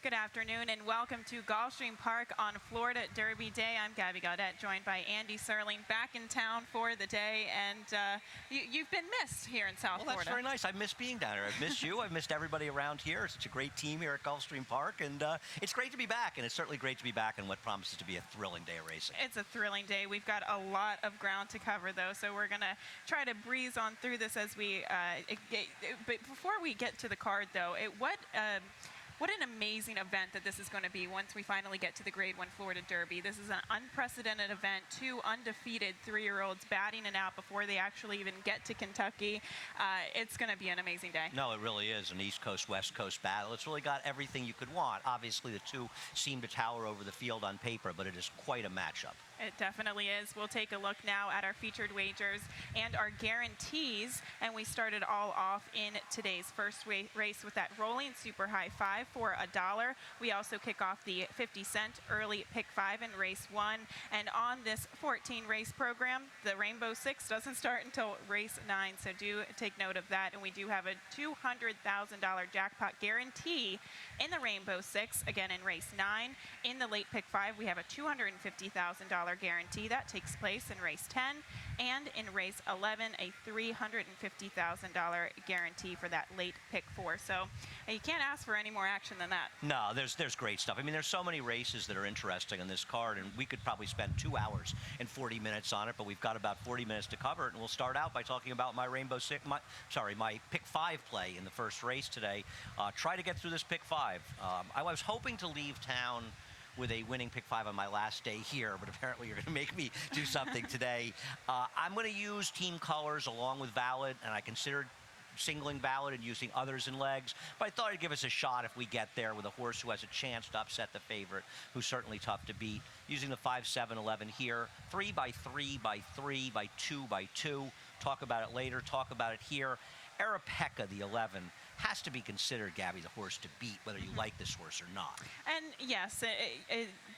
Good afternoon and welcome to Gulfstream Park on Florida Derby Day. I'm Gabby Gaudette, joined by Andy Serling, back in town for the day, and you've been missed here in South Florida. Well, that's very nice. I miss being down here. I've missed you. I've missed everybody around here. It's such a great team here at Gulfstream Park, and it's great to be back, and it's certainly great to be back in what promises to be a thrilling day of racing. It's a thrilling day. We've got a lot of ground to cover, though, so we're going to try to breeze on through this as we but before we get to the card, though, what an amazing event that this is going to be once we finally get to the Grade 1 Florida Derby. This is an unprecedented event. Two undefeated three-year-olds batting it out before they actually even get to Kentucky. It's going to be an amazing day. No, it really is an East Coast, West Coast battle. It's really got everything you could want. Obviously, the two seem to tower over the field on paper, but it is quite a matchup. It definitely is. We'll take a look now at our featured wagers and our guarantees. And we started all off in today's first race with that rolling super high five for $1. We also kick off the 50-cent early pick five in race 1. And on this 14 race program, the Rainbow Six doesn't start until race 9. So do take note of that. And we do have a $200,000 jackpot guarantee in the Rainbow Six, again in race 9. In the late pick five, we have a $250,000 guarantee that takes place in race 10, and in race 11 a $350,000 guarantee for that late pick 4. So you can't ask for any more action than that. No, there's great stuff. I mean, there's so many races that are interesting on this card, and we could probably spend 2 hours and 40 minutes on it, but we've got about 40 minutes to cover it, and we'll start out by talking about my my pick 5 play in the first race today. Try to get through this pick 5. I was hoping to leave town with a winning pick 5 on my last day here, but apparently you're going to make me do something today. I'm going to use team colors along with Valid, and I considered singling Valid and using others in legs, but I thought I'd give us a shot if we get there with a horse who has a chance to upset the favorite, who's certainly tough to beat. Using the 5, 7, 11 here, 3 by 3 by 3 by 2 by 2. Talk about it later, talk about it here. Arapeka, the 11, has to be considered, Gabby, the horse to beat, whether you like this horse or not. And yes,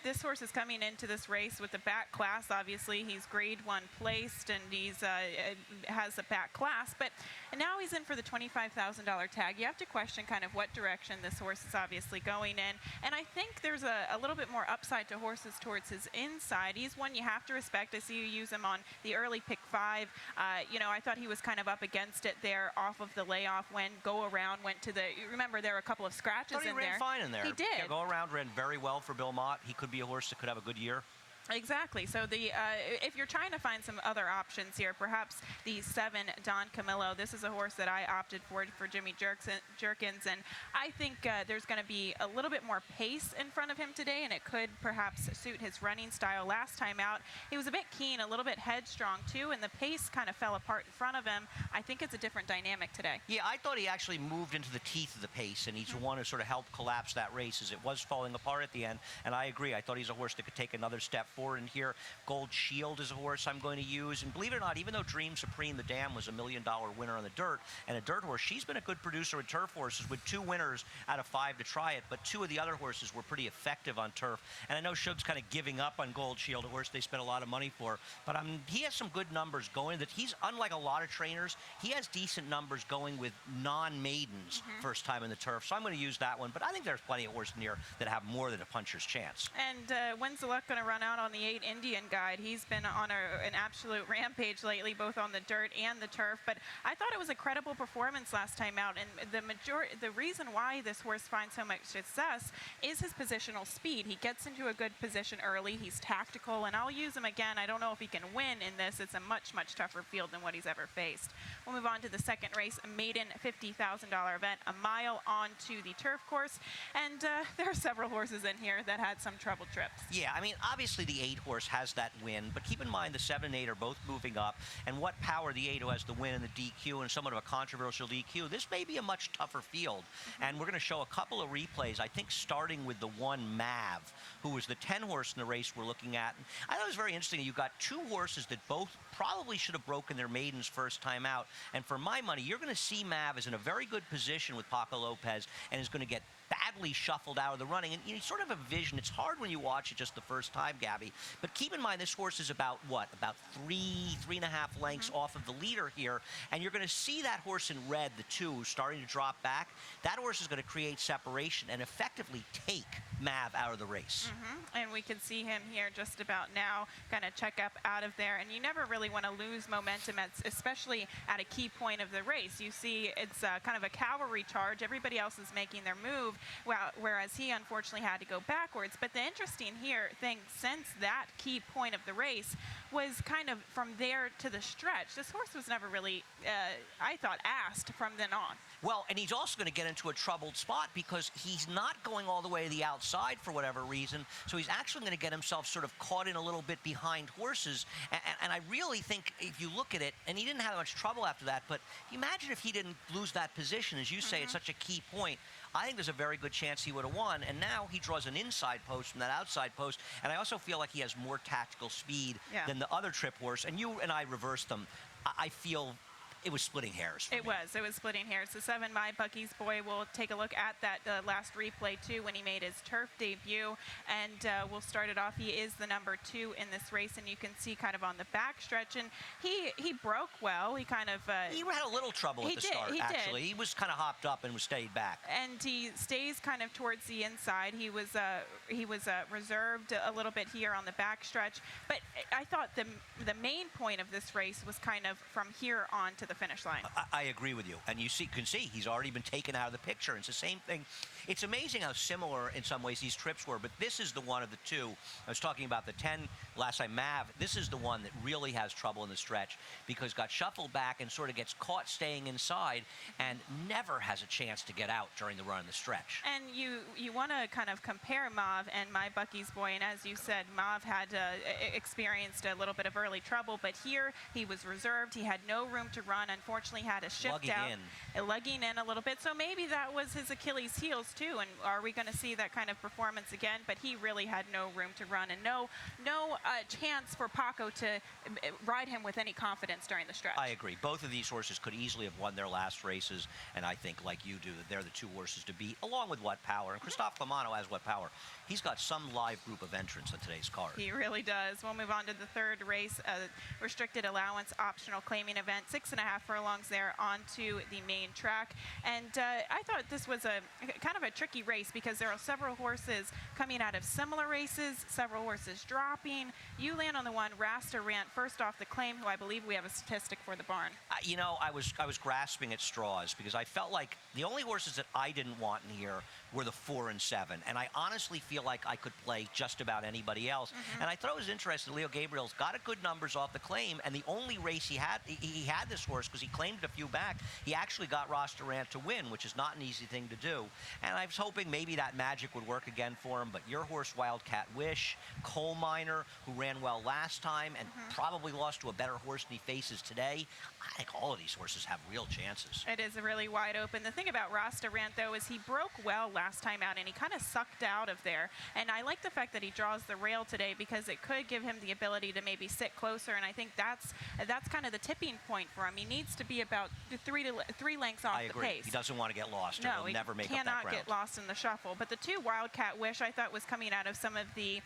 this horse is coming into this race with the back class. Obviously, he's Grade 1 placed, and he's has a back class. But now he's in for the $25,000 tag. You have to question kind of what direction this horse is obviously going in. And I think there's a little bit more upside to horses towards his inside. He's one you have to respect. I see you use him on the early pick 5. You know, I thought he was kind of up against it there off of the layoff when Go Around went to the, remember there were a couple of scratches in there. He ran fine in there. He did. Yeah, Go Around ran very well for Bill Mott. He could be a horse that could have a good year. Exactly. So the if you're trying to find some other options here, perhaps the 7 Don Camillo. This is a horse that I opted for Jimmy Jerkins, and I think there's going to be a little bit more pace in front of him today, and it could perhaps suit his running style. Last time out, he was a bit keen, a little bit headstrong too, and the pace kind of fell apart in front of him. I think it's a different dynamic today. Yeah, I thought he actually moved into the teeth of the pace, and he's one to sort of help collapse that race as it was falling apart at the end. And I agree. I thought he's a horse that could take another step forward in here. Gold Shield is a horse I'm going to use, and believe it or not, even though Dream Supreme, the dam, was $1 million winner on the dirt, and a dirt horse, she's been a good producer with turf horses with 2 winners out of 5 to try it, but 2 of the other horses were pretty effective on turf. And I know Shug's kind of giving up on Gold Shield, a horse they spent a lot of money for, but he has some good numbers going. That he's, unlike a lot of trainers, he has decent numbers going with non-maidens first time in the turf, so I'm going to use that one. But I think there's plenty of horses in here that have more than a puncher's chance. And when's the luck going to run out on the 8 Indian Guide? He's been on an absolute rampage lately, both on the dirt and the turf, but I thought it was a credible performance last time out, and the reason why this horse finds so much success is his positional speed. He gets into a good position early, he's tactical, and I'll use him again. I don't know if he can win in this. It's a much, much tougher field than what he's ever faced. We'll move on to the second race, a maiden $50,000 event, a mile onto the turf course, and there are several horses in here that had some troubled trips. Yeah, I mean, obviously the 8 horse has that win, but keep in mind the 7 and 8 are both moving up, and what power the 8 who has the win in the DQ and somewhat of a controversial DQ. This may be a much tougher field, and we're going to show a couple of replays, I think starting with the 1 Mav, who was the 10 horse in the race we're looking at. And I thought it was very interesting. You got 2 horses that both probably should have broken their maidens first time out, and for my money, you're going to see Mav is in a very good position with Paco Lopez and is going to get back badly shuffled out of the running. And you sort of envision, it's hard when you watch it just the first time, Gabby, but keep in mind this horse is about, what, about three and a half lengths off of the leader here, and you're going to see that horse in red, the 2, starting to drop back. That horse is going to create separation and effectively take Mav out of the race. And we can see him here just about now, kind of check up out of there. And you never really want to lose momentum, especially at a key point of the race. You see it's kind of a cavalry charge. Everybody else is making their move, whereas he unfortunately had to go backwards. But the interesting thing, since that key point of the race, was kind of from there to the stretch. This horse was never really, I thought, asked from then on. Well, and he's also going to get into a troubled spot because he's not going all the way to the outside for whatever reason. So he's actually going to get himself sort of caught in a little bit behind horses. And I really think if you look at it, and he didn't have much trouble after that, but imagine if he didn't lose that position. As you say, it's such a key point. I think there's a very good chance he would have won. And now he draws an inside post from that outside post. And I also feel like he has more tactical speed than the other trip horse. And you and I reversed them. I feel it was splitting hairs for me. It was splitting hairs. So 7, My Bucky's Boy. We'll take a look at that last replay, too, when he made his turf debut. And we'll start it off. He is the number 2 in this race, and you can see kind of on the backstretch. And he broke well. He kind of... he had a little trouble at the start, actually. He was kind of hopped up and was stayed back. And he stays kind of towards the inside. He was reserved a little bit here on the backstretch. But I thought the main point of this race was kind of from here on to the finish line. I agree with you. And you can see he's already been taken out of the picture. It's the same thing. It's amazing how similar in some ways these trips were, but this is the one of the 2. I was talking about the 10 last time, Mav. This is the one that really has trouble in the stretch because got shuffled back and sort of gets caught staying inside and never has a chance to get out during the run in the stretch. And you want to kind of compare Mav and My Bucky's Boy, and as you said, Mav had experienced a little bit of early trouble, but here he was reserved. He had no room to run. Unfortunately, had to shift lugging in a little bit. So maybe that was his Achilles heels too. And are we going to see that kind of performance again? But he really had no room to run and no chance for Paco to ride him with any confidence during the stretch. I agree. Both of these horses could easily have won their last races, and I think, like you do, that they're the 2 horses to beat, along with What Power. And Christophe Clemano has What Power. He's got some live group of entrants on today's card. He really does. We'll move on to the 3rd race, restricted allowance optional claiming event, 6.5 furlongs there onto the main track. And I thought this was a kind of a tricky race because there are several horses coming out of similar races, several horses dropping. You land on the one, Rasta Rant, first off the claim, who I believe we have a statistic for the barn. You know, I was grasping at straws because I felt like the only horses that I didn't want in here were the 4 and 7. And I honestly feel like I could play just about anybody else. And I thought it was interesting. Leo Gabriel's got a good numbers off the claim, and the only race he had this horse because he claimed it a few back. He actually got Rostarant to win, which is not an easy thing to do. And I was hoping maybe that magic would work again for him. But your horse, Wildcat Wish, Coal Miner, who ran well last time and probably lost to a better horse than he faces today. I think all of these horses have real chances. It is really wide open. The thing about Rostarant, though, is he broke well last time out, and he kind of sucked out of there. And I like the fact that he draws the rail today because it could give him the ability to maybe sit closer, and I think that's kind of the tipping point for him. He needs to be about 3 lengths off the pace. He doesn't want to get lost, or he'll never make up that ground. He cannot get lost in the shuffle. But the 2, Wildcat Wish, I thought was coming out of some of the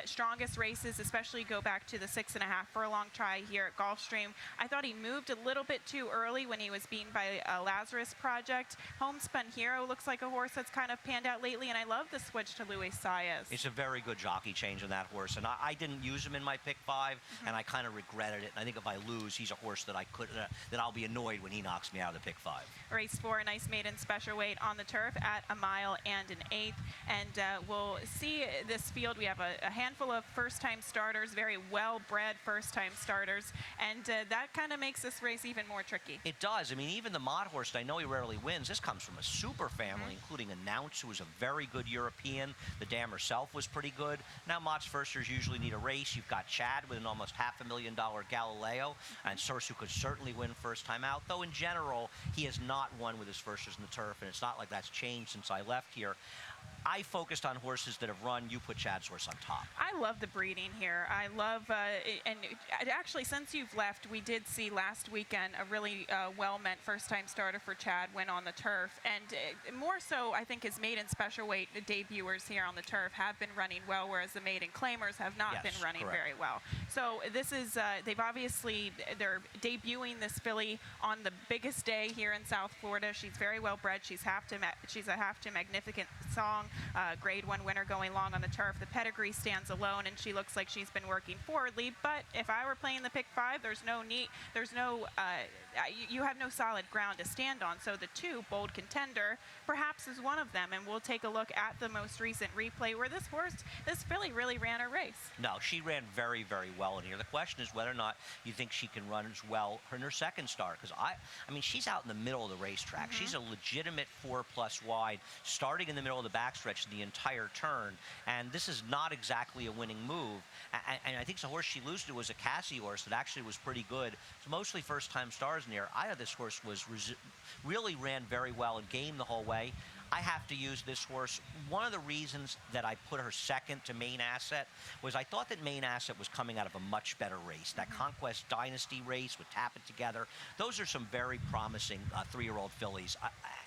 strongest races, especially go back to the 6.5 furlong try here at Gulfstream. I thought he moved a little bit too early when he was beaten by Lazarus Project. Homespun Hero looks like a horse that's kind of panned out lately, and I love the switch to Luis Saez. It's a very good jockey change on that horse, and I didn't use him in my pick 5, and I kind of regretted it. And I think if I lose, he's a horse that that I'll be annoyed when he knocks me out of the pick 5. Race 4, a nice maiden special weight on the turf at 1 mile and an 1/8, and we'll see this field. We have a handful of first-time starters, very well-bred first-time starters, and that kind of makes this race even more tricky. It does. I mean, even the Mott horse, I know he rarely wins. This comes from a super family, including Announce, who was a very good European. The dam herself was pretty good. Now, Mott's firsters usually need a race. You've got Chad with an almost $500,000 Galileo, and Sursu could certainly win first time out, though in general, he has not won with his firsters in the turf, and it's not like that's changed since I left here. I focused on horses that have run. You put Chad's horse on top. I love the breeding here. I love, and actually, since you've left, we did see last weekend a really well-meant first-time starter for Chad win on the turf, and more so, I think his maiden special weight debuters here on the turf have been running well, whereas the maiden claimers have not been running very well. So this is, they're debuting this filly on the biggest day here in South Florida. She's very well bred. She's a half to magnificent song, grade 1 winner going long on the turf. The pedigree stands alone, and she looks like she's been working forwardly. But if I were playing the pick 5, you have no solid ground to stand on. So the 2, Bold Contender, perhaps is one of them, and we'll take a look at the most recent replay where this filly really ran a race. No, she ran very, very well in here. The question is whether or not you think she can run as well in her second start, because I mean, she's out in the middle of the racetrack. She's a legitimate 4+ wide, starting in the middle of the backstretch the entire turn, and this is not exactly a winning move. And I think the horse she loses to was a Cassie horse that actually was pretty good. It's mostly first-time stars in here. I thought this horse really ran very well and game the whole way. I have to use this horse. One of the reasons that I put her second to Main Asset was I thought that Main Asset was coming out of a much better race. That Conquest Dynasty race with Tap It Together, those are some very promising 3-year-old fillies.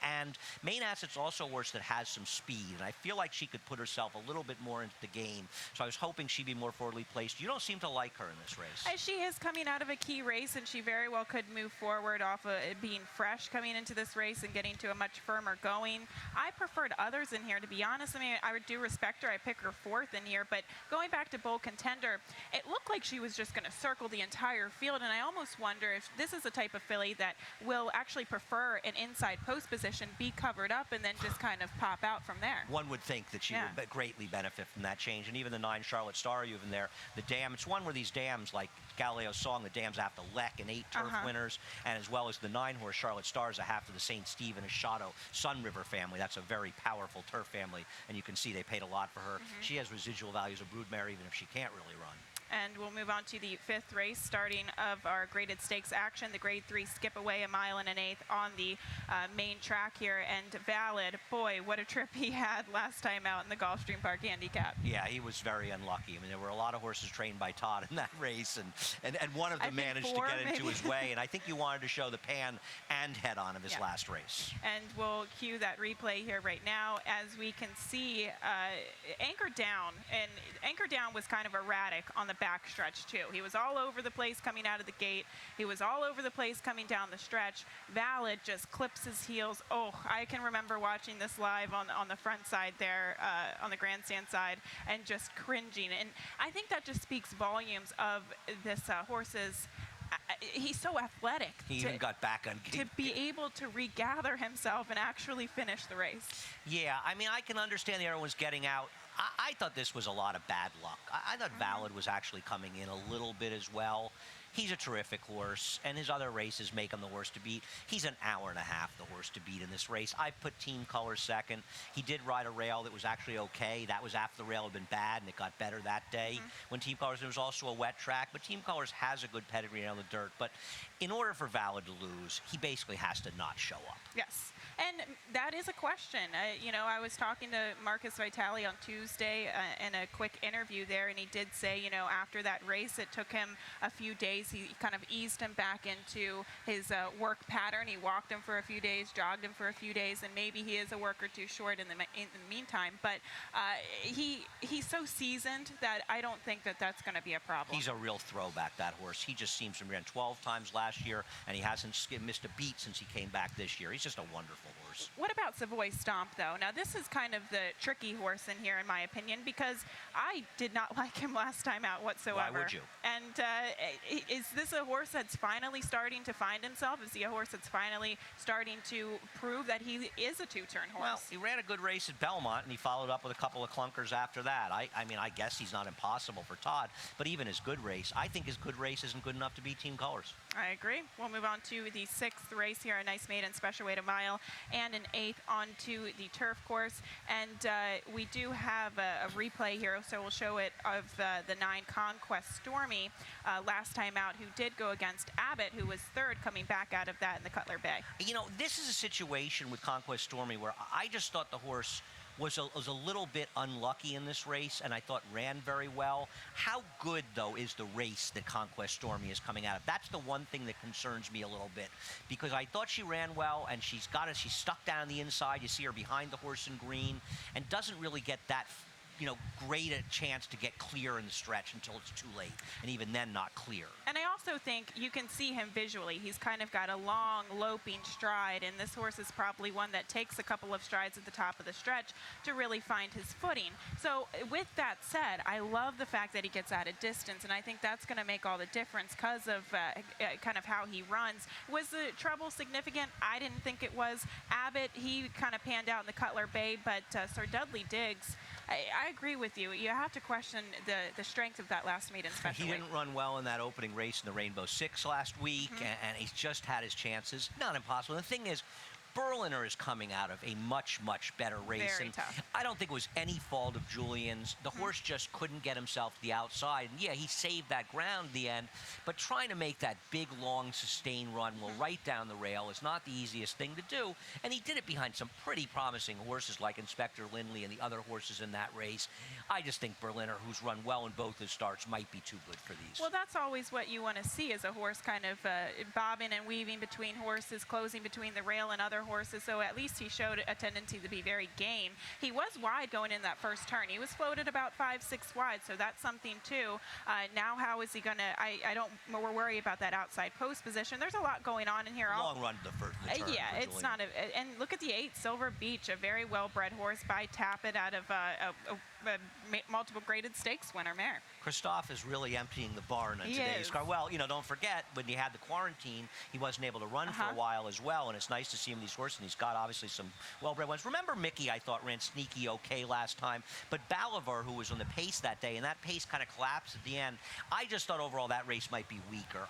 And Main Asset's also a horse that has some speed, and I feel like she could put herself a little bit more into the game. So I was hoping she'd be more forwardly placed. You don't seem to like her in this race. She is coming out of a key race, and she very well could move forward off of being fresh coming into this race and getting to a much firmer going. I preferred others in here, to be honest. I mean, I do respect her. I pick her 4th in here, but going back to Bold Contender, it looked like she was just going to circle the entire field, and I almost wonder if this is a type of filly that will actually prefer an inside post position, be covered up, and then just kind of pop out from there. One would think that she would greatly benefit from that change, and even the 9 Charlotte Star you have in there, the dam, it's one where these dams, like Galileo's song, the dams have to Leck and 8 turf winners, and as well as the 9-horse Charlotte Stars, a half of the St. Stephen and Shadow Sun River family. That's a very powerful turf family, and you can see they paid a lot for her. She has residual values of broodmare even if she can't really run. And we'll move on to the 5th race, starting of our graded stakes action, the grade 3 skip away, 1 1/8 on the main track here. And Valid, boy, what a trip he had last time out in the Gulfstream Park Handicap. Yeah, he was very unlucky. I mean, there were a lot of horses trained by Todd in that race, and one of them managed to get into his way. And I think you wanted to show the pan and head on of his last race. And we'll cue that replay here right now. As we can see, Anchor Down, and Anchor Down was kind of erratic on the backstretch too. He was all over the place coming out of the gate. He was all over the place coming down the stretch. Valid just clips his heels. Oh, I can remember watching this live on the front side there, on the grandstand side, and just cringing. And I think that just speaks volumes of this horse's. He's so athletic. He even got back on to be able to regather himself and actually finish the race. Yeah, I mean, I can understand that everyone's getting out. I thought this was a lot of bad luck. I thought Valid was actually coming in a little bit as well. He's a terrific horse, and his other races make him the horse to beat. He's an hour and a half the horse to beat in this race. I put Team Color second. He did ride a rail that was actually okay. That was after the rail had been bad, and it got better that day. When Team Colors, there was also a wet track, but Team Colors has a good pedigree on the dirt. But in order for Valid to lose, he basically has to not show up. Yes. And that is a question. I was talking to Marcus Vitale on Tuesday in a quick interview there, and he did say, after that race, it took him a few days. He kind of eased him back into his work pattern. He walked him for a few days, jogged him for a few days, and maybe he is a work or two short in the meantime. But he's so seasoned that I don't think that that's going to be a problem. He's a real throwback, that horse. He just seems to ran 12 times last year, and he hasn't missed a beat since he came back this year. He's just a wonderful horse. What about Savoy Stomp, though? Now, this is kind of the tricky horse in here, in my opinion, because I did not like him last time out whatsoever. Why would you? And is this a horse that's finally starting to find himself? Is he a horse that's finally starting to prove that he is a two-turn horse? Well, he ran a good race at Belmont, and he followed up with a couple of clunkers after that. I mean, I guess he's not impossible for Todd, but even his good race, I think his good race isn't good enough to beat Team Colors. I agree. We'll move on to the 6th race here, a nice maiden special weight 1 mile, and an 8th onto the turf course. And we do have a replay here, so we'll show it of the 9 Conquest Stormy last time out, who did go against Abbott, who was 3rd coming back out of that in the Cutler Bay. This is a situation with Conquest Stormy where I just thought the horse was a little bit unlucky in this race, and I thought ran very well. How good, though, is the race that Conquest Stormy is coming out of? That's the one thing that concerns me a little bit, because I thought she ran well, and she's stuck down on the inside. You see her behind the horse in green, and doesn't really get that great a chance to get clear in the stretch until it's too late, and even then not clear. And I also think you can see him visually. He's kind of got a long, loping stride, and this horse is probably one that takes a couple of strides at the top of the stretch to really find his footing. So with that said, I love the fact that he gets out of distance, and I think that's going to make all the difference because of kind of how he runs. Was the trouble significant? I didn't think it was. Abbott, he kind of panned out in the Cutler Bay, but Sir Dudley Diggs, I agree with you. You have to question the strength of that last maiden special. He didn't run well in that opening race in the Rainbow Six last week, and he's just had his chances. Not impossible. The thing is, Berliner is coming out of a much, much better race. Very tough. I don't think it was any fault of Julian's. The horse just couldn't get himself to the outside. And yeah, he saved that ground at the end, but trying to make that big, long, sustained run right down the rail is not the easiest thing to do. And he did it behind some pretty promising horses like Inspector Lindley and the other horses in that race. I just think Berliner, who's run well in both his starts, might be too good for these. Well, that's always what you want to see, is a horse kind of bobbing and weaving between horses, closing between the rail and other horses. So at least he showed a tendency to be very game. He was wide going in that first turn. He was floated about 5-6 wide, so that's something too. Now how is he going to, I don't worry about that outside post position. There's a lot going on in here. Long run to the first turn. Yeah, it's not a, and look at the 8, Silver Beach, a very well-bred horse by Tappet out of a multiple graded stakes winner mare. Christophe is really emptying the barn on today's car. Well, don't forget, when he had the quarantine, he wasn't able to run for a while as well, and it's nice to see him these horses, and he's got obviously some well-bred ones. Remember Mickey, I thought, ran sneaky okay last time, but Bolivar, who was on the pace that day, and that pace kind of collapsed at the end, I just thought overall that race might be weaker.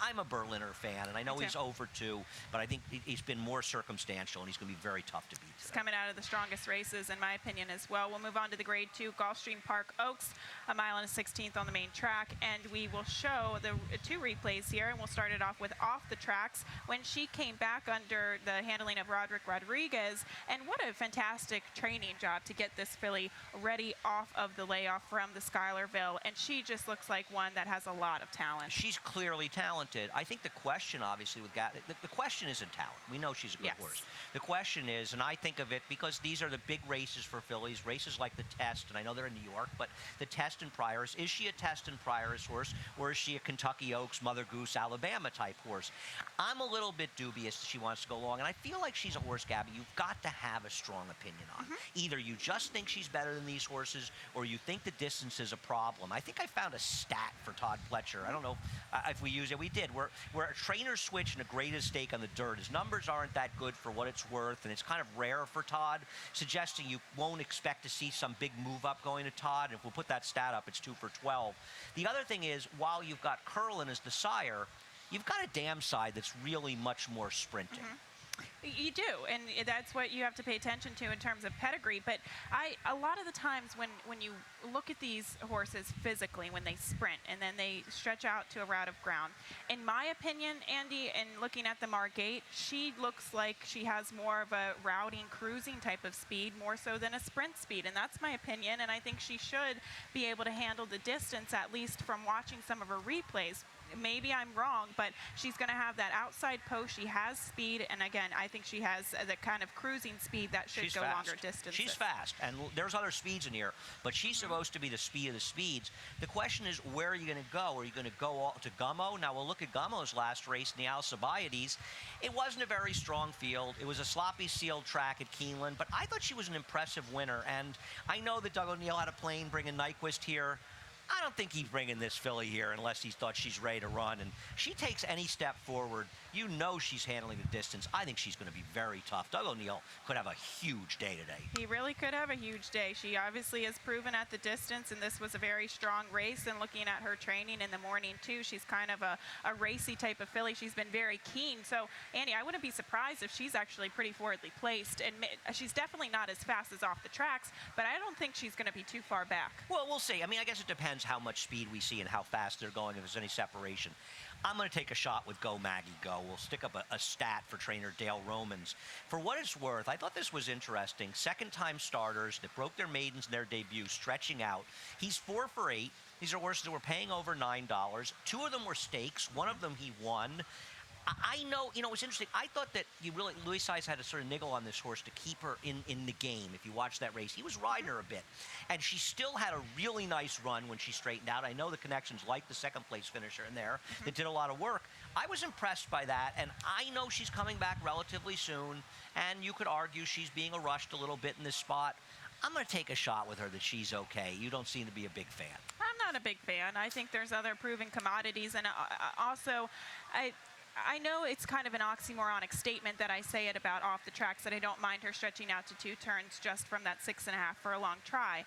I'm a Berliner fan, and I know he's over 2, but I think he's been more circumstantial, and he's going to be very tough to beat today. He's coming out of the strongest races, in my opinion, as well. We'll move on to the Grade 2, Gulfstream Park Oaks, a mile and a 16th on the main track, and we will show the 2 replays here, and we'll start it off with Off the Tracks, when she came back under the handling of Roderick Rodriguez, and what a fantastic training job to get this filly ready off of the layoff from the Schuylerville, and she just looks like one that has a lot of talent. She's clearly talented. I think the question, obviously, with the question isn't talent. We know she's a good horse. The question is, and I think of it because these are the big races for fillies, races like the Test, and I know they're in New York, but the Test and Prioris, is she a Test and Prioris horse, or is she a Kentucky Oaks, Mother Goose, Alabama type horse? I'm a little bit dubious that she wants to go long, and I feel like she's a horse, Gabby, you've got to have a strong opinion on. Either you just think she's better than these horses, or you think the distance is a problem. I think I found a stat for Todd Pletcher. I don't know if we use it. We did. Where a trainer switch and a graded stake on the dirt, his numbers aren't that good for what it's worth, and it's kind of rare for Todd, suggesting you won't expect to see some big move up going to Todd. And if we'll put that stat up, it's 2 for 12. The other thing is, while you've got Curlin as the sire, you've got a dam side that's really much more sprinting. You do, and that's what you have to pay attention to in terms of pedigree. But a lot of the times when you look at these horses physically, when they sprint and then they stretch out to a route of ground, in my opinion, Andy, and looking at the Margate, she looks like she has more of a routing, cruising type of speed, more so than a sprint speed, and that's my opinion. And I think she should be able to handle the distance, at least from watching some of her replays. Maybe I'm wrong, but she's going to have that outside post. She has speed, and again, I think she has the kind of cruising speed that should go longer distances. She's fast, and there's other speeds in here, but she's supposed to be the speed of the speeds. The question is, where are you going to go? Are you going to go to Gummo? Now, we'll look at Gummo's last race in the Alcibiades. It wasn't a very strong field. It was a sloppy sealed track at Keeneland, but I thought she was an impressive winner, and I know that Doug O'Neill had a plane bringing Nyquist here. I don't think he's bringing this filly here unless he thought she's ready to run. And she takes any step forward, you know she's handling the distance. I think she's going to be very tough. Doug O'Neill could have a huge day today. He really could have a huge day. She obviously has proven at the distance, and this was a very strong race. And looking at her training in the morning, too, she's kind of a racy type of filly. She's been very keen. So, Andy, I wouldn't be surprised if she's actually pretty forwardly placed. And she's definitely not as fast as off the tracks, but I don't think she's going to be too far back. Well, we'll see. I mean, I guess it depends. depends how much speed we see and how fast they're going, if there's any separation. I'm going to take a shot with Go Maggie Go. We'll stick up a stat for trainer Dale Romans. For what it's worth, I thought this was interesting. Second-time starters that broke their maidens in their debut, stretching out. He's 4 for 8. These are horses that were paying over $9. 2 of them were stakes. 1 of them he won. I know, it's interesting. I thought that Louis Size had to sort of niggle on this horse to keep her in the game. If you watch that race, he was riding her a bit. And she still had a really nice run when she straightened out. I know the connections like the second place finisher in there that did a lot of work. I was impressed by that, and I know she's coming back relatively soon, and you could argue she's being rushed a little bit in this spot. I'm going to take a shot with her that she's okay. You don't seem to be a big fan. I'm not a big fan. I think there's other proven commodities, and also, I know it's kind of an oxymoronic statement that I say it about off the tracks, that I don't mind her stretching out to 2 turns just from that 6.5 for a long try.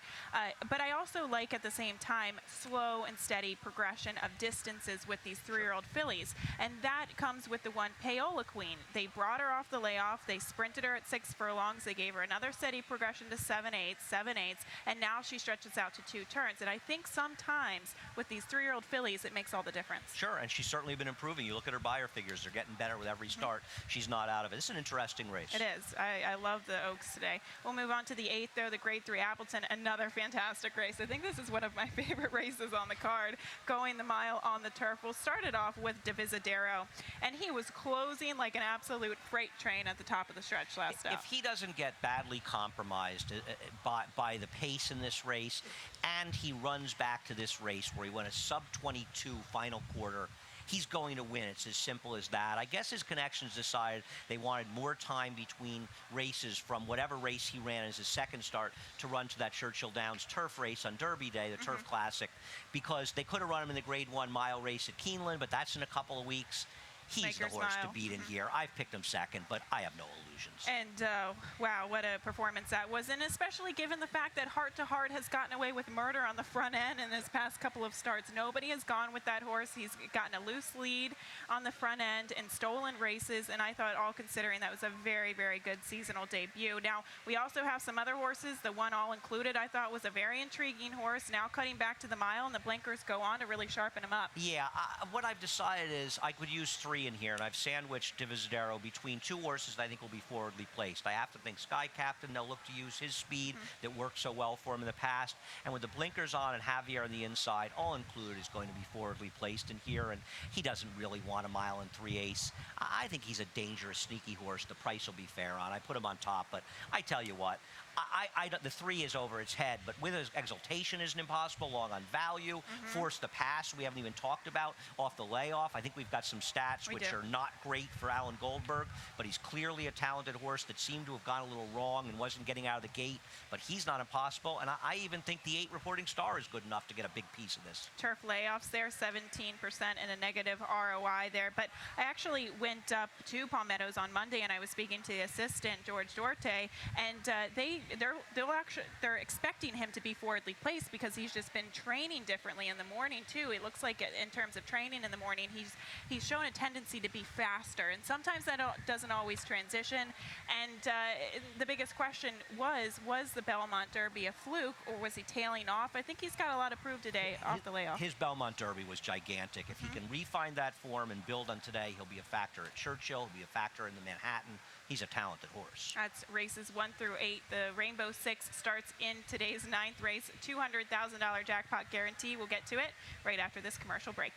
But I also like, at the same time, slow and steady progression of distances with these 3-year-old fillies. And that comes with the one Paola Queen. They brought her off the layoff. They sprinted her at 6 furlongs. They gave her another steady progression to 7/8, 7/8, and now she stretches out to 2 turns. And I think sometimes with these 3-year-old fillies, it makes all the difference. Sure, and she's certainly been improving. You look at her buyer figures, they're getting better with every start. She's not out of it. This is an interesting race. It is. I love the Oaks today. We'll move on to the 8th there, the Grade 3 Appleton, another fantastic race. I think this is one of my favorite races on the card, going the mile on the turf. We'll start it off with Divisadero, and he was closing like an absolute freight train at the top of the stretch last out. If he doesn't get badly compromised by the pace in this race, and he runs back to this race where he went a sub-22 final quarter, he's going to win. It's as simple as that. I guess his connections decided they wanted more time between races from whatever race he ran as his second start to run to that Churchill Downs turf race on Derby Day, the Turf Classic, because they could have run him in the Grade 1 mile race at Keeneland, but that's in a couple of weeks. He's Maker's the horse Mile. to beat in here. I've picked him second, but I have no illusions. And wow, what a performance that was. And especially given the fact that Heart to Heart has gotten away with murder on the front end in this past couple of starts. Nobody has gone with that horse. He's gotten a loose lead on the front end and stolen races. And I thought, all considering, that was a very, very good seasonal debut. Now, we also have some other horses. The one All Included, I thought, was a very intriguing horse. Now cutting back to the mile, and the blinkers go on to really sharpen him up. Yeah, what I've decided is I could use 3 in here, and I've sandwiched Divisadero between 2 horses that I think will be forwardly placed. I have to think Sky Captain, they'll look to use his speed that worked so well for him in the past, and with the blinkers on and Javier on the inside, All Included is going to be forwardly placed in here, and he doesn't really want a mile and 3/8. I think he's a dangerous, sneaky horse. The price will be fair on. I put him on top, but I tell you what, the 3 is over its head, but with his Exaltation isn't impossible, long on value, Force the Pass we haven't even talked about, off the layoff. I think we've got some stats which are not great for Alan Goldberg, but he's clearly a talented horse that seemed to have gone a little wrong and wasn't getting out of the gate, but he's not impossible, and I even think the 8 Reporting Star is good enough to get a big piece of this. Turf layoffs there, 17% and a negative ROI there. But I actually went up to Palmetto's on Monday, and I was speaking to the assistant, George Duarte, and they're expecting him to be forwardly placed because he's just been training differently in the morning too. It looks like in terms of training in the morning, he's shown a tendency to be faster, and sometimes that doesn't always transition. And the biggest question was the Belmont Derby a fluke, or was he tailing off? I think he's got a lot to prove today off the layoff. His Belmont Derby was gigantic. If he can refine that form and build on today, he'll be a factor at Churchill, he'll be a factor in the Manhattan. He's a talented horse. That's races 1 through 8. The Rainbow Six starts in today's 9th race. $200,000 jackpot guarantee. We'll get to it right after this commercial break.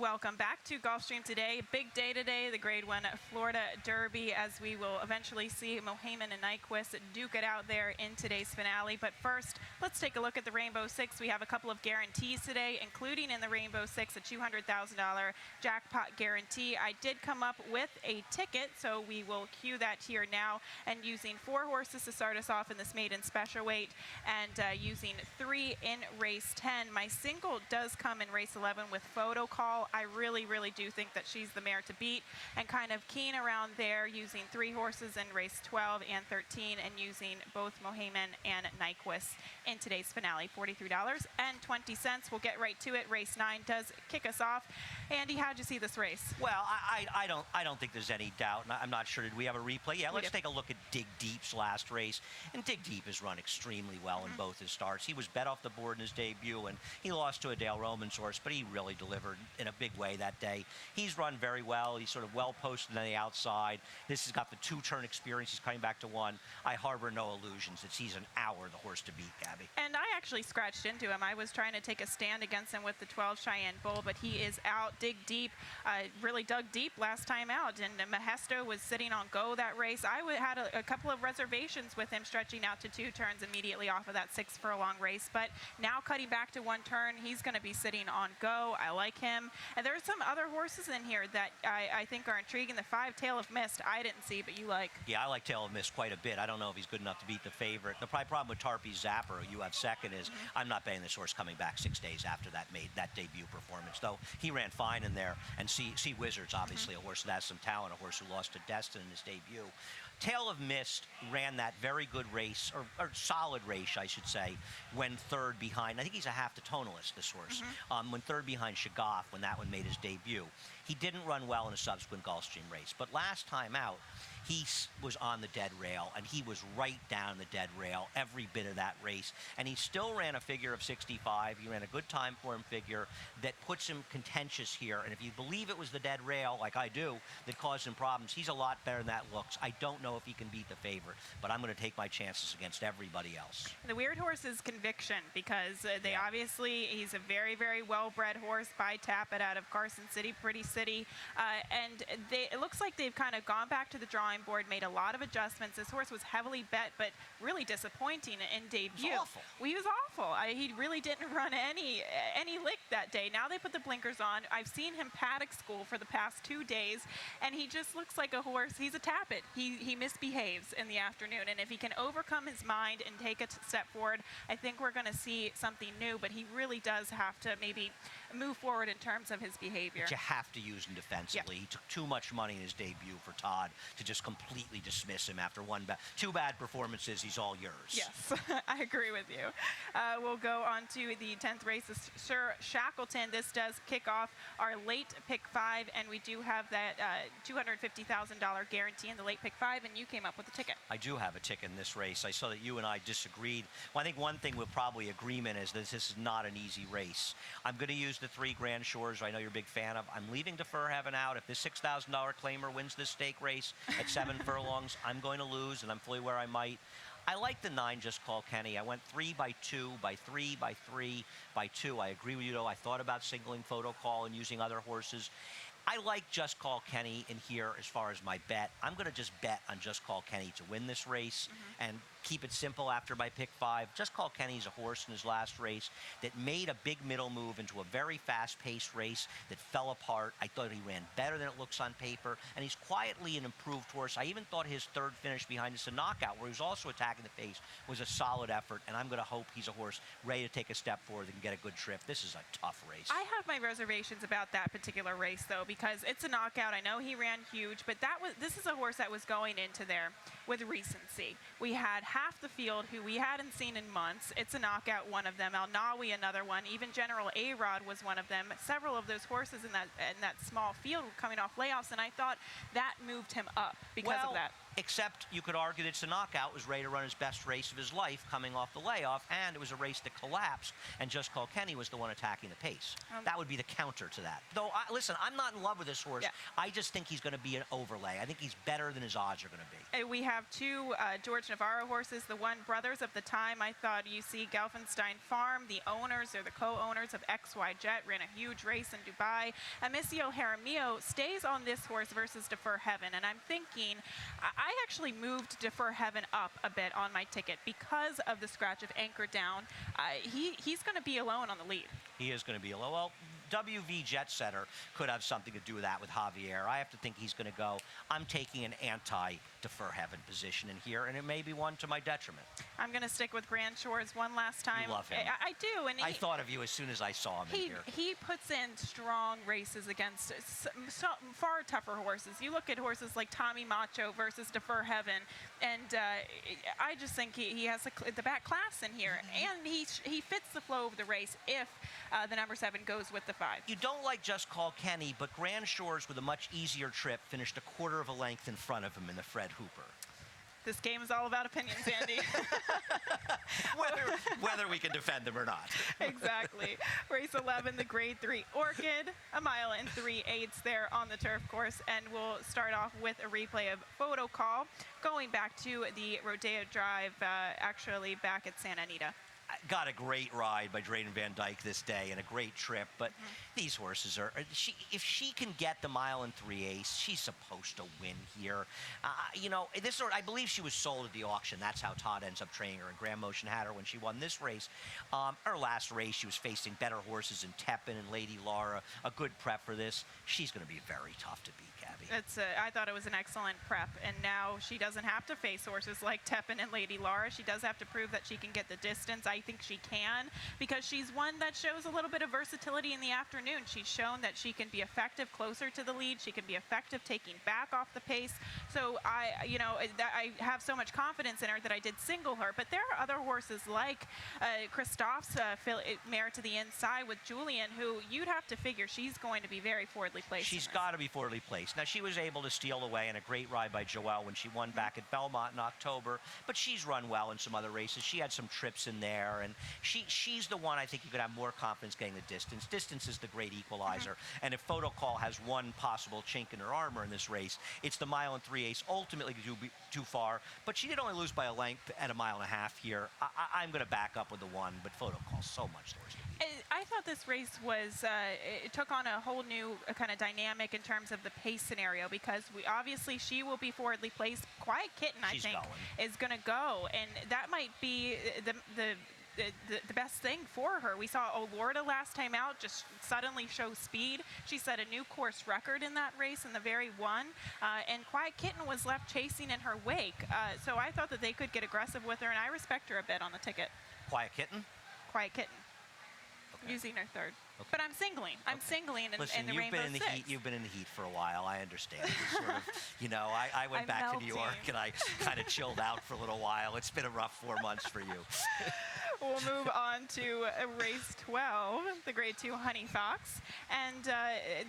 Welcome back to Gulfstream today. Big day today, the Grade 1 Florida Derby, as we will eventually see Mohaymen and Nyquist duke it out there in today's finale. But first, let's take a look at the Rainbow Six. We have a couple of guarantees today, including in the Rainbow Six a $200,000 jackpot guarantee. I did come up with a ticket, so we will cue that here now. And using 4 horses to start us off in this maiden special weight, and using 3 in race 10. My single does come in race 11 with Photo Call. I really do think that she's the mare to beat, and kind of keen around there using 3 horses in race 12 and 13, and using both Mohaymen and Nyquist in today's finale. $43.20. We'll get right to it. Race 9 does kick us off. Andy, how'd you see this race? Well, I don't think there's any doubt. I'm not sure. Did we have a replay? Yeah, let's take a look at Dig Deep's last race. And Dig Deep has run extremely well in both his starts. He was bet off the board in his debut, and he lost to a Dale Romans horse, but he really delivered in a big way that day. He's run very well. He's sort of well posted on the outside. This has got the 2-turn experience. He's coming back to 1. I harbor no illusions that he's an hour the horse to beat, Gabby. And I actually scratched into him. I was trying to take a stand against him with the 12 Cheyenne Bull, but he is out. Dig Deep really dug deep last time out, and Mahesto was sitting on go that race. I had a couple of reservations with him stretching out to 2 turns immediately off of that 6 furlong race, but now cutting back to 1 turn, he's going to be sitting on go. I like him. And there's some other horses in here that I think are intriguing. The 5 Tail of Mist I didn't see, but you like. Yeah, I like Tail of Mist quite a bit. I don't know if he's good enough to beat the favorite. The problem with Tarpey Zapper, who you have second, is I'm not betting this horse coming back 6 days after that debut performance. Though he ran fine in there, and see Wizard's obviously a horse that has some talent, a horse who lost to Destin in his debut. Tail of Mist ran that very good race, or solid race, I should say, when 3rd behind. I think he's a half to tonalist, this horse. When 3rd behind Shaggoff, when that one made his debut. He didn't run well in a subsequent Gulfstream race, but last time out, he was on the dead rail, and he was right down the dead rail every bit of that race, and he still ran a figure of 65. He ran a good time for him figure that puts him contentious here, and if you believe it was the dead rail, like I do, that caused him problems, he's a lot better than that looks. I don't know if he can beat the favorite, but I'm going to take my chances against everybody else. The weird horse is Conviction, because they obviously, he's a very well-bred horse by Tappet out of Carson City, Pretty City, and it looks like they've kind of gone back to the drawing board, made a lot of adjustments. This horse was heavily bet, but really disappointing in debut. He was awful. He was awful. He really didn't run any lick that day. Now they put the blinkers on. I've seen him paddock school for the past 2 days, and he just looks like a horse. He's a Tappet. He misbehaves in the afternoon, and if he can overcome his mind and take a step forward, I think we're going to see something new, but he really does have to maybe move forward in terms of his behavior. But you have to use him defensively. He took too much money in his debut for Todd to just completely dismiss him after 2 bad performances. He's all yours. Yes, I agree with you. We'll go on to the 10th race, Sir Shackleton. This does kick off our late pick 5, and we do have that $250,000 guarantee in the late pick 5, and you came up with a ticket. I do have a ticket in this race. I saw that you and I disagreed. Well, I think one thing we're probably agreement is that this is not an easy race. I'm going to use the 3 Grand Shores I know you're a big fan of. I'm leaving Defer Heaven out. If this $6,000 claimer wins this stake race at 7 furlongs, I'm going to lose, and I'm fully where I might. I like the 9, Just Call Kenny. I went 3 by 2, by 3, by 3, by 2. I agree with you, though. I thought about singling Photo Call and using other horses. I like Just Call Kenny in here as far as my bet. I'm going to just bet on Just Call Kenny to win this race and keep it simple after my pick 5. Just Call Kenny's a horse in his last race that made a big middle move into a very fast-paced race that fell apart. I thought he ran better than it looks on paper, and he's quietly an improved horse. I even thought his 3rd finish behind us, a knockout, where he was also attacking the pace, was a solid effort, and I'm going to hope he's a horse ready to take a step forward and get a good trip. This is a tough race. I have my reservations about that particular race, though, because it's a knockout. I know he ran huge, but this is a horse that was going into there with recency. We had half the field who we hadn't seen in months. It's a knockout, one of them. El Nawi, another one. Even General A-Rod was one of them. Several of those horses in that small field were coming off layoffs, and I thought that moved him up because of that. Except you could argue that it's a knockout, was ready to run his best race of his life coming off the layoff, and it was a race that collapsed, and Just Call Kenny was the one attacking the pace. That would be the counter to that. Though, listen, I'm not in love with this horse. Yeah. I just think he's going to be an overlay. I think he's better than his odds are going to be. We have two George Navarro horses, the one brothers of the time. I thought you see Gelfenstein Farm, the owners or the co-owners of XY Jet, ran a huge race in Dubai. Amicio Jaramillo stays on this horse versus Defer Heaven, and I'm thinking I actually moved Defer Heaven up a bit on my ticket because of the scratch of Anchor Down. He's going to be alone on the lead. He is going to be alone. Well, WV Jet Setter could have something to do with that with Javier. I have to think he's going to go. I'm taking an anti-Defer Heaven position in here, and it may be one to my detriment. I'm going to stick with Grand Shores one last time. You love him. I do. And I thought of you as soon as I saw him in here. He puts in strong races against far tougher horses. You look at horses like Tommy Macho versus Defer Heaven, and I just think he has the back class in here, and he fits the flow of the race if the number 7 goes with the 5. You don't like Just Call Kenny, but Grand Shores, with a much easier trip, finished a quarter of a length in front of him in the Fred Hooper. This game is all about opinions, Andy. whether we can defend them or not. Exactly. Race 11, the Grade 3 Orchid, a mile and 3/8 there on the turf course, and we'll start off with a replay of Photo Call, going back to the Rodeo Drive, actually back at Santa Anita. Got a great ride by Drayden Van Dyke this day and a great trip, but these horses are, if she can get the mile and 3/8, she's supposed to win here. You know, I believe she was sold at the auction. That's how Todd ends up training her, and Grand Motion had her when she won this race. Her last race, she was facing better horses in Tepin and Lady Laura. A good prep for this. She's going to be very tough to beat, Gabby. I thought it was an excellent prep, and now she doesn't have to face horses like Tepin and Lady Laura. She does have to prove that she can get the distance. I think she can, because she's one that shows a little bit of versatility in the afternoon. She's shown that she can be effective closer to the lead. She can be effective taking back off the pace. So I have so much confidence in her that I did single her. But there are other horses like Christoph's mare to the inside with Julian, who you'd have to figure she's going to be very forwardly placed. She's got to be forwardly placed. Now, she was able to steal away in a great ride by Joelle when she won back at Belmont in October, but she's run well in some other races. She had some trips in there, and she's the one I think you could have more confidence getting the distance. Distance is the great equalizer, and if Photo Call has one possible chink in her armor in this race, it's the mile and 3/8, ultimately too far, but she did only lose by a length at a mile and a half here. I'm going to back up with the 1, but Photo Call's so much worse. I thought this race was, it took on a whole new kind of dynamic in terms of the pace scenario, because obviously she will be forwardly placed. Quiet Kitten, I think, is going to go, and that might be the best thing for her. We saw Olorda last time out just suddenly show speed. She set a new course record in that race in the very one, and Quiet Kitten was left chasing in her wake. So I thought that they could get aggressive with her, and I respect her a bit on the ticket. Quiet Kitten? Quiet Kitten. Okay. Using her 3rd. Okay. But I'm singling. I'm singling in the Rainbow Six. You've been in the heat for a while. I understand. Sort of, I went back to New York and I kind of chilled out for a little while. It's been a rough 4 months for you. We'll move on to race 12, the Grade 2 Honey Fox. And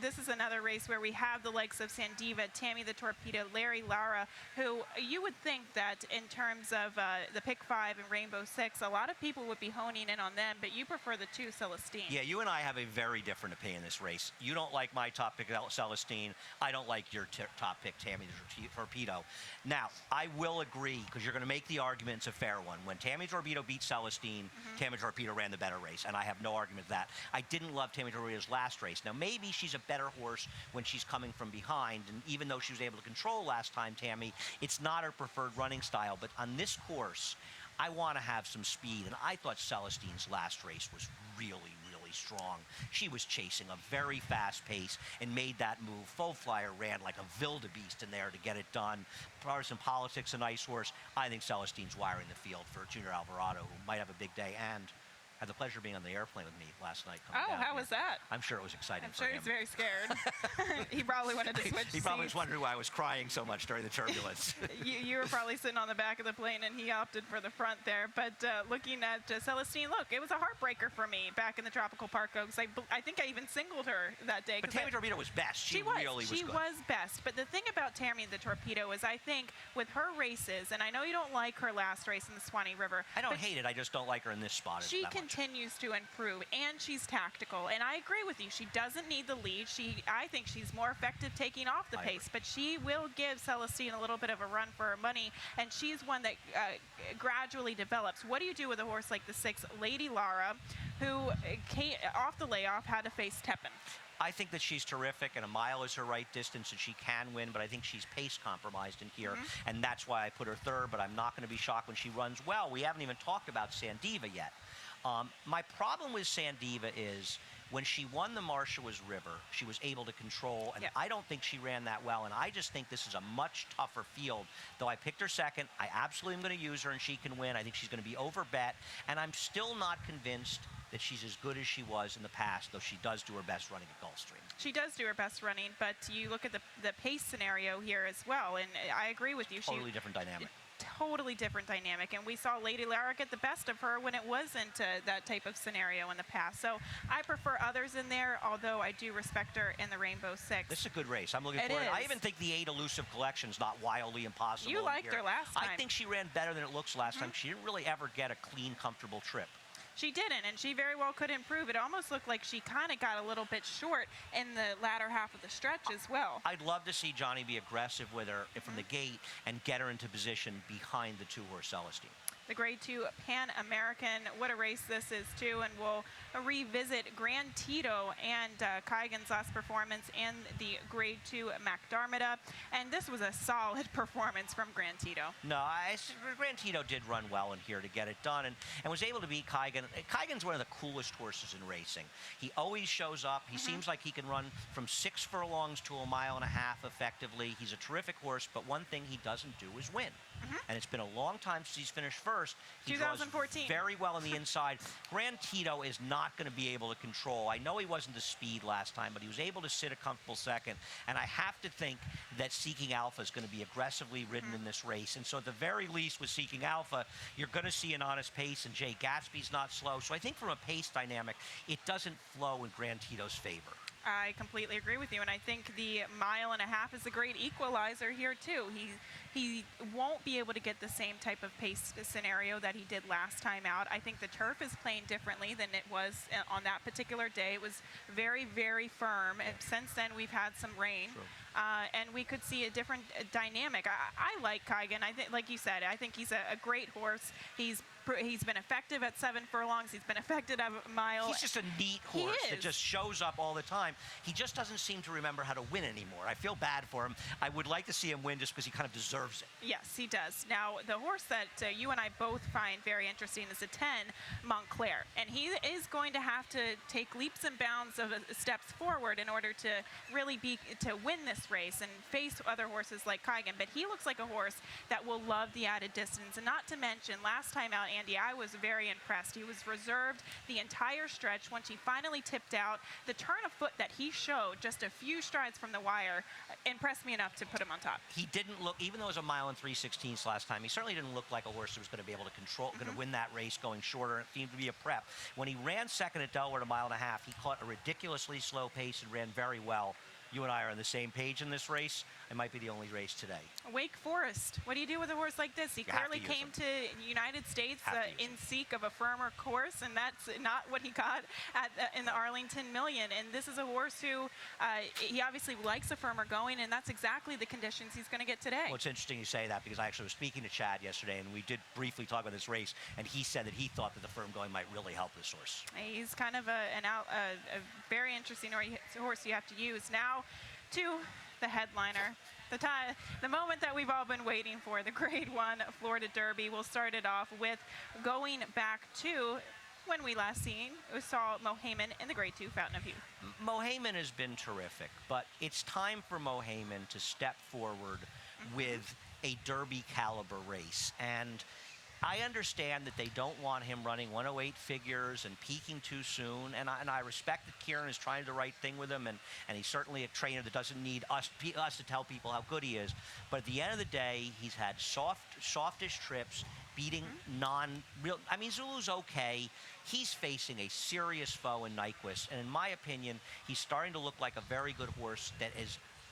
this is another race where we have the likes of Sandiva, Tammy the Torpedo, Larry Lara, who you would think that in terms of the Pick 5 and Rainbow Six, a lot of people would be honing in on them, but you prefer the 2 Celestine. Yeah, you and I have a very different opinion in this race. You don't like my top pick, Celestine. I don't like your top pick, Tammy the Torpedo. Now, I will agree, because you're going to make the argument, it's a fair one. When Tammy Torpedo beat Celestine, Tammy Torpedo ran the better race, and I have no argument with that. I didn't love Tammy Torpedo's last race. Now, maybe she's a better horse when she's coming from behind, and even though she was able to control last time, Tammy, it's not her preferred running style. But on this course, I want to have some speed, and I thought Celestine's last race was really strong. She was chasing a very fast pace and made that move. Faux Flyer ran like a wildebeest in there to get it done. Partisan Politics, a nice horse. I think Celestine's wiring the field for Junior Alvarado, who might have a big day, and had the pleasure of being on the airplane with me last night. Coming Oh, down how here. was that? I'm sure it was exciting I'm for sure him. he's very scared. He probably wanted to switch He probably was seats. wondering why I was crying so much during the turbulence. You were probably sitting on the back of the plane, and he opted for the front there. But looking at Celestine, look, it was a heartbreaker for me back in the Tropical Park Oaks. I think I even singled her that day. But Tammy Torpedo was best. She was. really was She good. was best. But the thing about Tammy the Torpedo is I think with her races, and I know you don't like her last race in the Swanee River. I don't hate it. I just don't like her in this spot. She continues to improve, and she's tactical. And I agree with you. She doesn't need the lead. I think she's more effective taking off the pace, but she will give Celestine a little bit of a run for her money, and she's one that gradually develops. What do you do with a horse like the 6, Lady Lara, who came off the layoff, had to face Tepin? I think that she's terrific, and a mile is her right distance, and she can win, but I think she's pace compromised in here, and that's why I put her third, but I'm not going to be shocked when she runs well. We haven't even talked about Sandiva yet. My problem with Sandiva is when she won the Marshalls River, she was able to control, and I don't think she ran that well, and I just think this is a much tougher field. Though I picked her second, I absolutely am going to use her, and she can win. I think she's going to be overbet, and I'm still not convinced that she's as good as she was in the past, though she does do her best running at Gulfstream. She does do her best running, but you look at the pace scenario here as well, and I agree with you. Totally different dynamic. Totally different dynamic, and we saw Lady Lara get the best of her when it wasn't that type of scenario in the past. So I prefer others in there, although I do respect her in the Rainbow 6. This is a good race. I'm looking forward. I even think the 8 Elusive Collection's not wildly impossible. You liked her last time. I think she ran better than it looks last time. She didn't really ever get a clean, comfortable trip. She didn't, and she very well could improve. It almost looked like she kind of got a little bit short in the latter half of the stretch as well. I'd love to see Johnny be aggressive with her from the gate and get her into position behind the 2-horse Celestine. The Grade 2 Pan American, what a race this is too, and we'll revisit Grand Tito and Keigan's last performance and the Grade 2 McDarmida, and this was a solid performance from Grand Tito. No, Grand Tito did run well in here to get it done and was able to beat Keigan. Keigan's one of the coolest horses in racing. He always shows up. He seems like he can run from 6 furlongs to 1.5 miles effectively. He's a terrific horse, but one thing he doesn't do is win. And it's been a long time since he's finished first. He 2014. draws very well on the inside. Grand Tito is not going to be able to control. I know he wasn't the speed last time, but he was able to sit a comfortable second. And I have to think that Seeking Alpha is going to be aggressively ridden in this race. And so at the very least with Seeking Alpha, you're going to see an honest pace, and Jay Gatsby's not slow. So I think from a pace dynamic, it doesn't flow in Grand Tito's favor. I completely agree with you, and I think the 1.5 miles is a great equalizer here too. He won't be able to get the same type of pace scenario that he did last time out. I think the turf is playing differently than it was on that particular day. It was very, very firm, and since then we've had some rain. And we could see a different dynamic. I like Keigan. I think, like you said, I think he's a great horse. He's been effective at 7 furlongs. He's been effective at a mile. He's just a neat horse that just shows up all the time. He just doesn't seem to remember how to win anymore. I feel bad for him. I would like to see him win just because he kind of deserves it. Yes, he does. Now, the horse that you and I both find very interesting is the 10, Montclair. And he is going to have to take leaps and bounds of steps forward in order to really to win this race and face other horses like Keigan. But he looks like a horse that will love the added distance. And not to mention, last time out, Andy, I was very impressed. He was reserved the entire stretch. Once he finally tipped out, the turn of foot that he showed just a few strides from the wire impressed me enough to put him on top. He didn't look, even though it was 1 mile and 3/16 last time, he certainly didn't look like a horse that was going to be able to control, going to win that race going shorter. It seemed to be a prep. When he ran second at Delaware at 1.5 miles, he caught a ridiculously slow pace and ran very well. You and I are on the same page in this race. It might be the only race today. Wake Forest. What do you do with a horse like this? He clearly came to United States in seek of a firmer course, and that's not what he got in the Arlington Million. And this is a horse who he obviously likes a firmer going, and that's exactly the conditions he's going to get today. Well, it's interesting you say that because I actually was speaking to Chad yesterday, and we did briefly talk about this race, and he said that he thought that the firm going might really help this horse. He's kind of a very interesting horse you have to use. Now to the headliner, the moment that we've all been waiting for, the Grade 1 Florida Derby. We'll start it off with going back to when we last saw Mohaymen in the Grade 2 Fountain of Youth. Mohaymen has been terrific, but it's time for Mohaymen to step forward with a Derby caliber race. And I understand that they don't want him running 108 figures and peaking too soon, and I respect that Kieran is trying the right thing with him, and he's certainly a trainer that doesn't need us to tell people how good he is. But at the end of the day, he's had softish trips, beating non-real. I mean, Zulu's okay. He's facing a serious foe in Nyquist, and in my opinion, he's starting to look like a very good horse that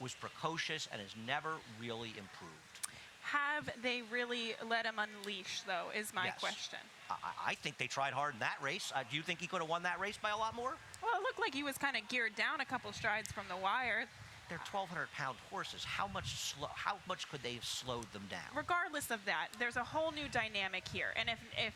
was precocious and has never really improved. Have they really let him unleash, though, is my question. I think they tried hard in that race. Do you think he could have won that race by a lot more? Well, it looked like he was kind of geared down a couple strides from the wire. They're 1,200-pound horses. How much could they have slowed them down? Regardless of that, there's a whole new dynamic here. And if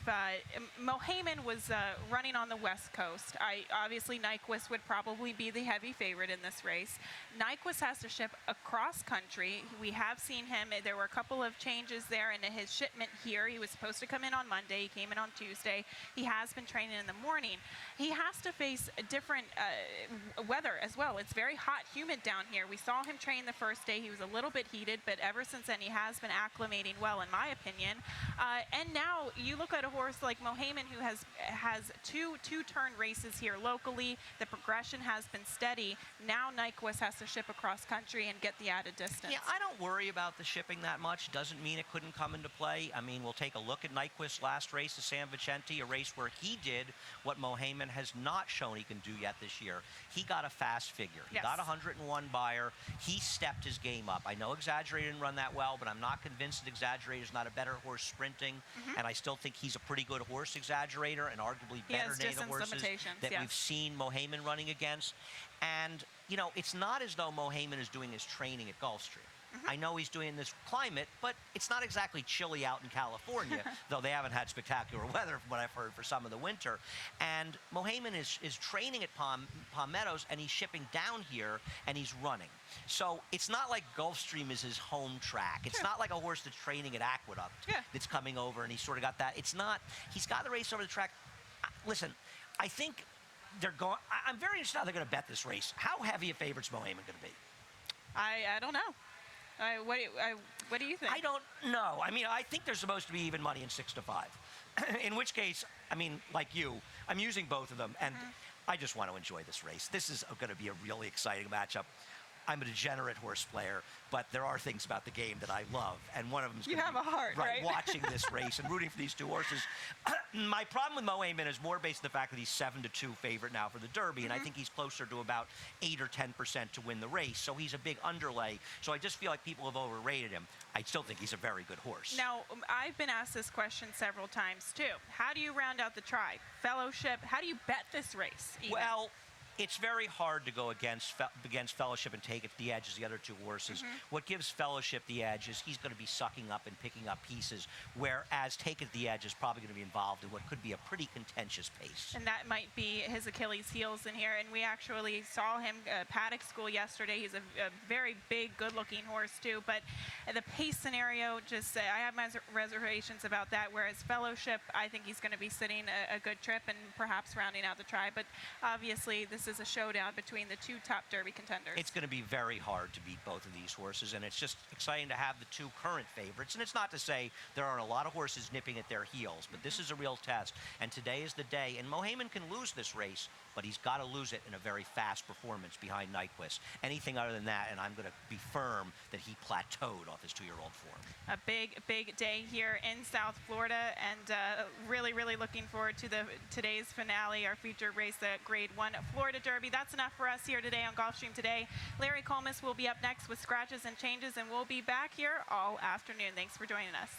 Mohaymen was running on the West Coast, obviously Nyquist would probably be the heavy favorite in this race. Nyquist has to ship across country. We have seen him. There were a couple of changes there in his shipment here. He was supposed to come in on Monday. He came in on Tuesday. He has been training in the morning. He has to face different weather as well. It's very hot, humid down here. We saw him train the first day. He was a little bit heated, but ever since then he has been acclimating well, in my opinion. And now you look at a horse like Mohaymen, who has two-turn races here locally. The progression has been steady. Now Nyquist has to ship across country and get the added distance. Yeah, I don't worry about the shipping that much. Doesn't mean it couldn't come into play. I mean, we'll take a look at Nyquist's last race at San Vicente, a race where he did what Mohaymen has not shown he can do yet this year. He got a fast figure. He got 101 buyer. He stepped his game up. I know Exaggerator didn't run that well, but I'm not convinced that Exaggerator is not a better horse sprinting. And I still think he's a pretty good horse, Exaggerator, and arguably better than the horses that we've seen Mohaymen running against. And, you know, it's not as though Mohaymen is doing his training at Gulfstream. I know he's doing this climate, but it's not exactly chilly out in California, though they haven't had spectacular weather from what I've heard for some of the winter. And Mohaymen is training at Palm Meadows, and he's shipping down here, and he's running. So it's not like Gulfstream is his home track. It's not like a horse that's training at Aqueduct that's coming over, and he's sort of got that. It's not. He's got the race over the track. Listen, I think they're going. I'm very interested how they're going to bet this race. How heavy a favorite's Mohaymen going to be? I don't know. What do you think? I don't know. I mean, I think they're supposed to be even money in 6 to 5. In which case, I mean, like you, I'm using both of them, and I just want to enjoy this race. This is going to be a really exciting matchup. I'm a degenerate horse player, but there are things about the game that I love, and one of them is you have a heart, right? Watching this race and rooting for these two horses. My problem with Mohaymen is more based on the fact that he's 7-2 favorite now for the Derby, and I think he's closer to about 8 or 10% to win the race. So he's a big underlay. So I just feel like people have overrated him. I still think he's a very good horse. Now, I've been asked this question several times too. How do you round out the tribe? Fellowship? How do you bet this race? Even? Well, it's very hard to go against Fellowship and take it the edge as the other two horses. What gives Fellowship the edge is he's going to be sucking up and picking up pieces, whereas Take It the Edge is probably going to be involved in what could be a pretty contentious pace. And that might be his Achilles heels in here. And we actually saw him at Paddock School yesterday. He's a very big, good-looking horse too. But the pace scenario, I have my reservations about that. Whereas Fellowship, I think he's going to be sitting a good trip and perhaps rounding out the tribe. But obviously, this is a showdown between the two top Derby contenders. It's going to be very hard to beat both of these horses, and it's just exciting to have the two current favorites. And it's not to say there aren't a lot of horses nipping at their heels, but this is a real test. And today is the day. And Mohaymen can lose this race, but he's got to lose it in a very fast performance behind Nyquist. Anything other than that, and I'm going to be firm that he plateaued off his 2-year-old form. A big, big day here in South Florida, and really, really looking forward to today's finale, our featured race, the Grade 1 Florida Derby. That's enough for us here today on Gulfstream Today. Larry Colmus will be up next with Scratches and Changes, and we'll be back here all afternoon. Thanks for joining us.